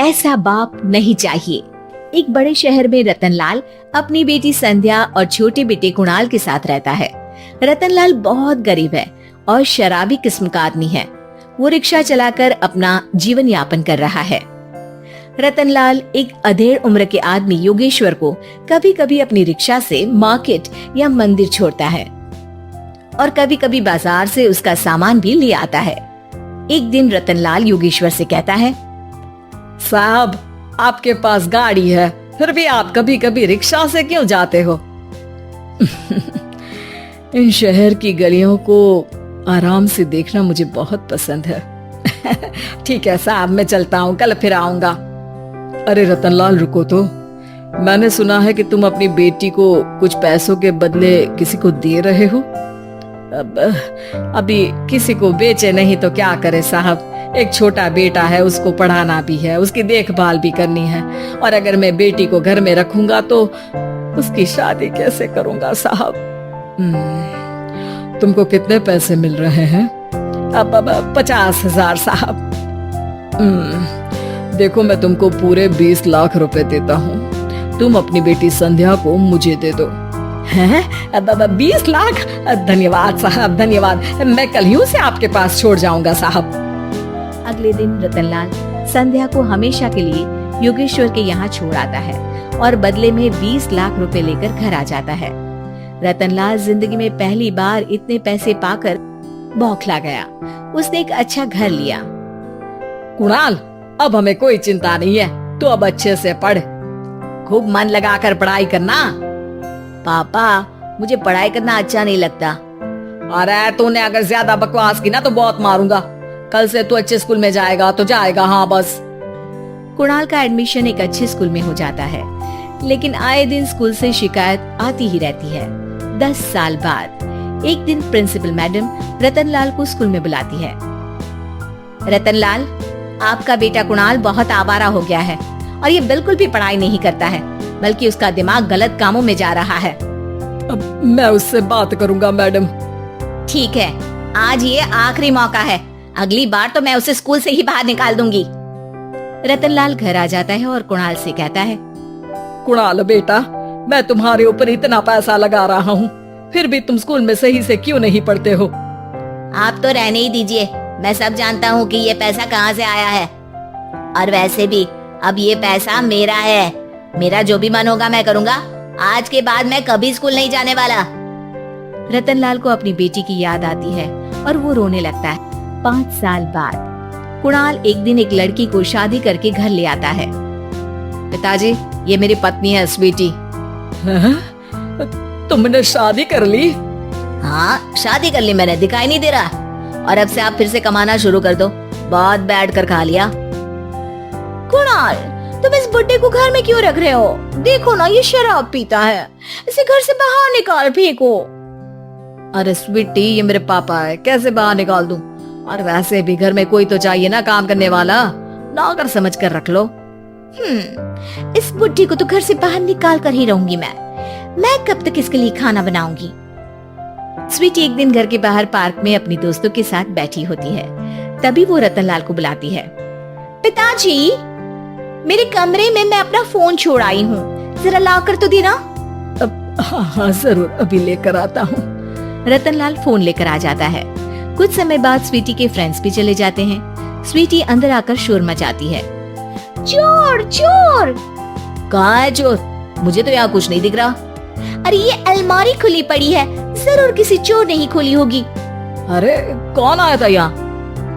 ऐसा बाप नहीं चाहिए। एक बड़े शहर में रतनलाल अपनी बेटी संध्या और छोटे बेटे कुणाल के साथ रहता है। रतनलाल बहुत गरीब है और शराबी किस्म का आदमी है। वो रिक्शा चलाकर अपना जीवन यापन कर रहा है। रतनलाल एक अधेड़ उम्र के आदमी योगेश्वर को कभी कभी अपनी रिक्शा से मार्केट या मंदिर छोड़ता है और कभी कभी बाजार से उसका सामान भी ले आता है। एक दिन रतनलाल योगेश्वर से कहता है, साहब, आपके पास गाड़ी है, फिर भी आप कभी कभी रिक्शा से क्यों जाते हो? इन शहर की गलियों को आराम से देखना मुझे बहुत पसंद है। ठीक है साहब, मैं चलता हूँ, कल फिर आऊंगा। अरे रतनलाल, रुको तो। मैंने सुना है कि तुम अपनी बेटी को कुछ पैसों के बदले किसी को दे रहे हो। अभी किसी को बेचे नहीं तो क्या करे साहब। एक छोटा बेटा है, उसको पढ़ाना भी है, उसकी देखभाल भी करनी है, और अगर मैं बेटी को घर में रखूंगा तो उसकी शादी कैसे करूंगा साहब? तुमको कितने पैसे मिल रहे हैं? अब 50,000 साहब। देखो, मैं तुमको पूरे 20 लाख रुपए देता हूँ। तुम अपनी बेटी संध्या को मुझे दे दो। हैं? अब 20 लाख? धन्यवाद साहब, धन्यवाद। मैं कल ही उसे आपके पास छोड़ जाऊंगा साहब। अगले दिन रतनलाल संध्या को हमेशा के लिए योगेश्वर के यहाँ छोड़ आता है और बदले में 20 लाख रुपए लेकर घर आ जाता है। रतनलाल जिंदगी में पहली बार इतने पैसे पाकर बौखला गया। उसने एक अच्छा घर लिया। कुणाल, अब हमें कोई चिंता नहीं है, तो अब अच्छे से पढ़, खूब मन लगाकर पढ़ाई करना। पापा, मुझे पढ़ाई करना अच्छा नहीं लगता। अरे तूने अगर ज्यादा बकवास की ना तो बहुत मारूंगा। कल से तू अच्छे स्कूल में जाएगा तो जाएगा, हाँ बस। कुणाल का एडमिशन एक अच्छे स्कूल में हो जाता है, लेकिन आए दिन स्कूल से शिकायत आती ही रहती है। 10 साल बाद एक दिन प्रिंसिपल मैडम रतनलाल को स्कूल में बुलाती है। रतनलाल, आपका बेटा कुणाल बहुत आवारा हो गया है और ये बिल्कुल भी पढ़ाई नहीं करता है, बल्कि उसका दिमाग गलत कामों में जा रहा है। अब मैं उससे बात करूंगा मैडम। ठीक है, आज ये आखिरी मौका है, अगली बार तो मैं उसे स्कूल से ही बाहर निकाल दूंगी। रतनलाल घर आ जाता है और कुणाल से कहता है, कुणाल बेटा, मैं तुम्हारे ऊपर इतना पैसा लगा रहा हूँ, फिर भी तुम स्कूल में सही से क्यों नहीं पढ़ते हो? आप तो रहने ही दीजिए, मैं सब जानता हूँ कि ये पैसा कहाँ से आया है। और वैसे भी अब ये पैसा मेरा है, मेरा जो भी मन होगा मैं करूँगा। आज के बाद मैं कभी स्कूल नहीं जाने वाला। रतनलाल को अपनी बेटी की याद आती है और वो रोने लगता है। 5 साल बाद कुणाल एक दिन एक लड़की को शादी करके घर ले आता है। पिताजी, ये मेरी पत्नी है स्वीटी। तुमने शादी कर ली? हाँ, शादी कर ली मैंने, दिखाई नहीं दे रहा? और अब से आप फिर से कमाना शुरू कर दो, बहुत बैठ कर खा लिया। कुणाल, तुम इस बुड्ढे को घर में क्यों रख रहे हो? देखो ना, ये शराब पीता है, इसे घर से बाहर निकाल फेंको। अरे स्वीटी, ये मेरे पापा है, कैसे बाहर निकाल दूं? और वैसे भी घर में कोई तो चाहिए ना काम करने वाला, नौकर समझ कर रख लो। इस बुड्ढी को तो घर से बाहर निकाल कर ही रहूंगी मैं कब तक इसके लिए खाना बनाऊंगी? स्वीटी एक दिन घर के बाहर पार्क में अपनी दोस्तों के साथ बैठी होती है। तभी वो रतनलाल को बुलाती है। पिताजी, मेरे कमरे में मैं अपना फोन छोड़ आई हूँ, जरा ला कर तो देना। हाँ जरूर, अभी लेकर आता हूँ। रतनलाल फोन लेकर आ जाता है। कुछ समय बाद स्वीटी के फ्रेंड्स भी चले जाते हैं। स्वीटी अंदर आकर शोर मचाती है, चोर चोर। कहाँ है चोर? मुझे तो यहाँ कुछ नहीं दिख रहा। अरे ये अलमारी खुली पड़ी है, जरूर किसी चोर ने ही खोली होगी। अरे कौन आया था यहाँ?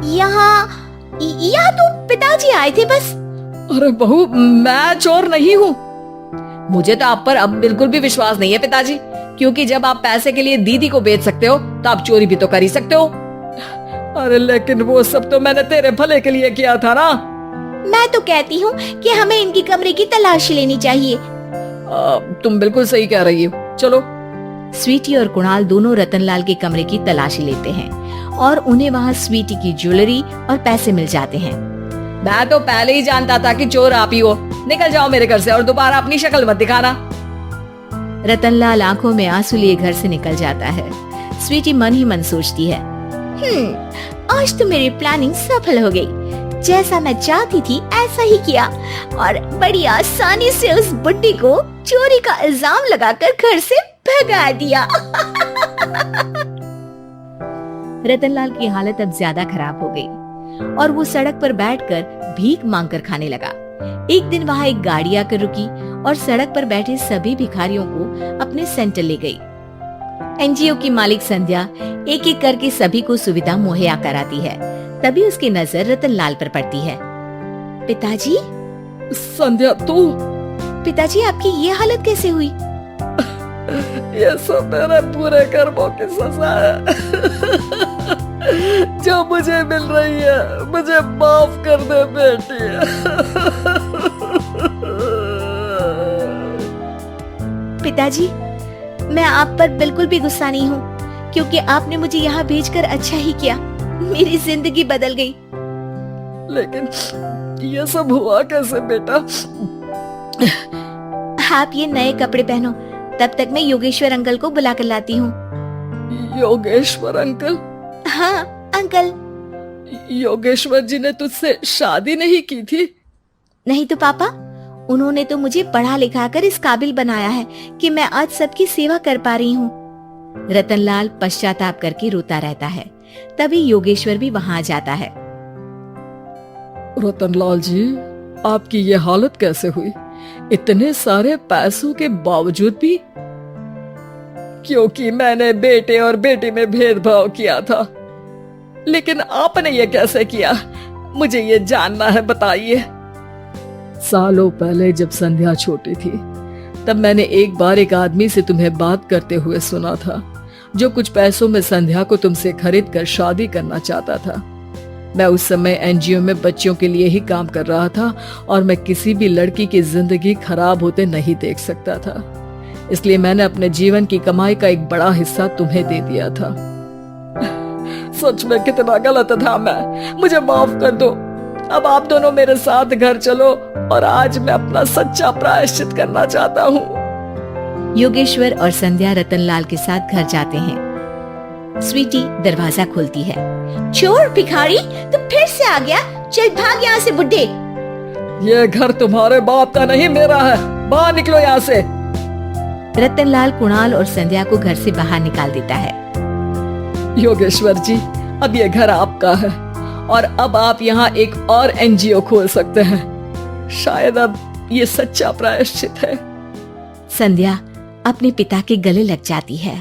यहाँ तो पिताजी आए थे बस। अरे बहू, मैं चोर नहीं हूँ। मुझे तो आप पर अब बिल्कुल भी विश्वास नहीं है पिताजी, क्योंकि जब आप पैसे के लिए दीदी को बेच सकते हो तो आप चोरी भी तो कर ही सकते हो। अरे लेकिन वो सब तो मैंने तेरे भले के लिए किया था ना। मैं तो कहती हूँ कि हमें इनकी कमरे की तलाशी लेनी चाहिए। तुम बिल्कुल सही कह रही हो, चलो। स्वीटी और कुणाल दोनों रतनलाल के कमरे की तलाशी लेते हैं और उन्हें वहाँ स्वीटी की ज्वेलरी और पैसे मिल जाते हैं। मैं तो पहले ही जानता था कि चोर आप ही हो। निकल जाओ मेरे घर से और दोबारा अपनी शक्ल मत दिखाना। रतनलाल आंखों में आंसू लिए घर से निकल जाता है। स्वीटी मन ही मन सोचती है, आज तो मेरी प्लानिंग सफल हो गई। जैसा मैं चाहती थी ऐसा ही किया और बड़ी आसानी से उस बुड्ढी को चोरी का इल्जाम लगाकर घर से भगा दिया। रतनलाल की हालत अब ज्यादा खराब हो गई और वो सड़क पर बैठकर भीख मांगकर खाने लगा। एक दिन वहाँ एक गाड़ी आकर रुकी और सड़क पर बैठे सभी भिखारियों को अपने सेंटर ले गई। एनजीओ की मालिक संध्या एक एक करके सभी को सुविधा मुहैया कराती है। तभी उसकी नजर रतनलाल पर पड़ती है। पिताजी, संध्या तू? पिताजी आपकी ये हालत कैसे हुई? ये सब मेरे पूरे कर्मों की सजा है जो मुझे मिल रही है। मुझे माफ कर दे बेटी। पिताजी, मैं आप पर बिल्कुल भी गुस्सा नहीं हूँ, क्योंकि आपने मुझे यहाँ भेजकर अच्छा ही किया। मेरी जिंदगी बदल गई। लेकिन ये सब हुआ कैसे बेटा? आप ये नए कपड़े पहनो, तब तक मैं योगेश्वर अंकल को बुला कर लाती हूँ। योगेश्वर अंकल? हाँ अंकल। योगेश्वर जी ने तुझसे शादी नहीं की थी? नहीं तो पापा, उन्होंने तो मुझे पढ़ा लिखा कर इस काबिल बनाया है कि मैं आज सबकी सेवा कर पा रही हूँ। रतनलाल पश्चाताप करके रोता रहता है। तभी योगेश्वर भी वहाँ आ जाता है। रतनलाल जी, आपकी ये हालत कैसे हुई? इतने सारे पैसों के बावजूद भी? क्योंकि मैंने बेटे और बेटी में भेदभाव किया था। लेकिन आपने ये कैसे किया? मुझे ये जानना है, बताइए। सालों पहले जब संध्या छोटी थी, तब मैंने एक बार एक आदमी से तुम्हें बात करते हुए सुना था, जो कुछ पैसों में संध्या को तुमसे खरीद कर शादी करना चाहता था। मैं उस समय एनजीओ में बच्चों के लिए ही काम कर रहा था और मैं किसी भी लड़की की जिंदगी खराब होते नहीं देख सकता था। इसलिए मैंने अपने जीवन की कमाई का एक बड़ा हिस्सा तुम्हें दे दिया था। सच में कितना गलत था मैं। मुझे माफ कर दो। अब आप दोनों मेरे साथ घर चलो और आज मैं अपना सच्चा प्रायश्चित करना चाहता हूँ। योगेश्वर और संध्या रतनलाल के साथ घर जाते हैं। स्वीटी दरवाजा खोलती है। चोर भिखारी, तू फिर से आ गया? चल भाग यहाँ से बुड्ढे। ये घर तुम्हारे बाप का नहीं, मेरा है। बाहर निकलो यहाँ से। रतनलाल कुणाल और संध्या को घर से बाहर निकाल देता है। योगेश्वर जी, अब ये घर आपका है और अब आप यहाँ एक और एनजीओ खोल सकते हैं। शायद अब ये सच्चा प्रायश्चित है। संध्या अपने पिता के गले लग जाती है।